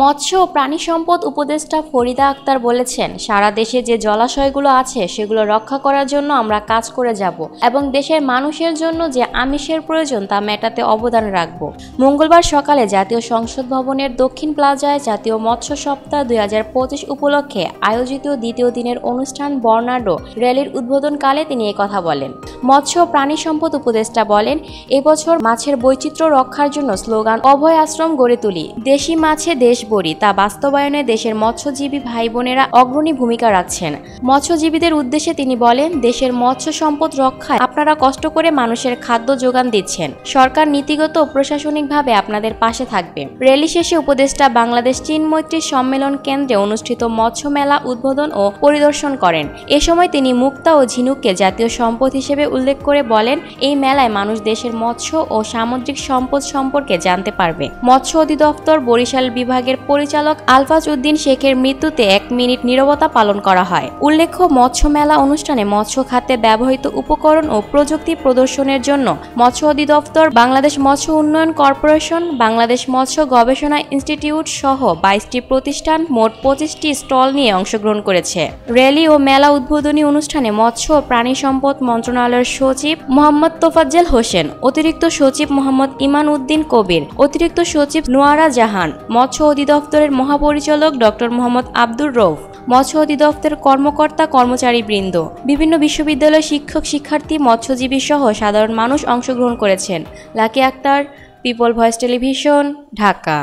মৎস্য ও প্রাণী সম্পদ উপদেষ্টা ফরিদা আক্তার বলেছেন, সারা দেশে যে জলাশয়গুলো আছে সেগুলো রক্ষা করার জন্য আমরা কাজ করে যাব এবং দেশের মানুষের জন্য যে আমিষের প্রয়োজন তা মেটাতে অবদান রাখব। মঙ্গলবার সকালে জাতীয় সংসদ ভবনের দক্ষিণ প্লাজায় জাতীয় মৎস্য সপ্তাহ 2025 উপলক্ষে আয়োজিত দ্বিতীয় দিনের অনুষ্ঠান বর্ণাঢ্য র্যালির উদ্বোধনকালে তিনি কথা বলেন। মৎস্য ও প্রাণী সম্পদ উপদেষ্টা বলেন, এবছর মাছের বৈচিত্র্য রক্ষার জন্য স্লোগান অভয় আশ্রম গড়ে তুলি, দেশি মাছে দেশ বড়ি, তা বাস্তবায়নে দেশের মৎস্যজীবী ভাই বোনেরা অগ্রণী ভূমিকা রাখছেন। মৎস্যজীবীদের উদ্দেশ্যে তিনি বলেন, দেশের মৎস্য সম্পদ রক্ষায় আপনারা কষ্ট করে মানুষের খাদ্য যোগান দিচ্ছেন। সরকার নীতিগত ও প্রশাসনিকভাবে আপনাদের পাশে থাকবে। র্যালি শেষে উপদেষ্টা বাংলাদেশ চীন মৈত্রী সম্মেলন কেন্দ্রে অনুষ্ঠিত মৎস্য মেলা উদ্বোধন ও পরিদর্শন করেন। এ সময় তিনি মুক্তা ও ঝিনুককে জাতীয় সম্পদ হিসেবে উল্লেখ করে বলেন, এই মেলায় মানুষ দেশের মৎস্য ও সামুদ্রিক সম্পদ সম্পর্কে জানতে পারবে। মৎস্য অধিদপ্তর বরিশাল বিভাগের পরিচালক আলফাজ উদ্দিন শেখের মৃত্যুতে 1 মিনিট নীরবতা পালন করা হয়। উল্লেখ্য, মৎস্য মেলা অনুষ্ঠানে মৎস্য খাতে ব্যবহৃত উপকরণ ও প্রযুক্তি প্রদর্শনের জন্য মৎস্য অধিদপ্তর, বাংলাদেশ মৎস্য উন্নয়ন কর্পোরেশন, বাংলাদেশ মৎস্য গবেষণা ইনস্টিটিউট সহ 22টি প্রতিষ্ঠান মোট 25টি স্টল নিয়ে অংশগ্রহণ করেছে। র্যালি ও মেলা উদ্বোধনী অনুষ্ঠানে মৎস্য ও প্রাণী সম্পদ মন্ত্রণালয়ের সচিব মোহাম্মদ তোফাজ্জল হোসেন, অতিরিক্ত সচিব মোহাম্মদ ইমান উদ্দিন কবির, অতিরিক্ত সচিব নোয়ারা জাহান, মৎস্য অধিদপ্তরের মহাপরিচালক ডক্টর মোহাম্মদ আব্দুর রউফ, মৎস্য অধিদপ্তরের কর্মকর্তা কর্মচারীবৃন্দ, বিভিন্ন বিশ্ববিদ্যালয়ের শিক্ষক শিক্ষার্থী, মৎস্যজীবী সহ সাধারণ মানুষ অংশগ্রহণ করেছেন। Lucky Akter, people voice television, Dhaka.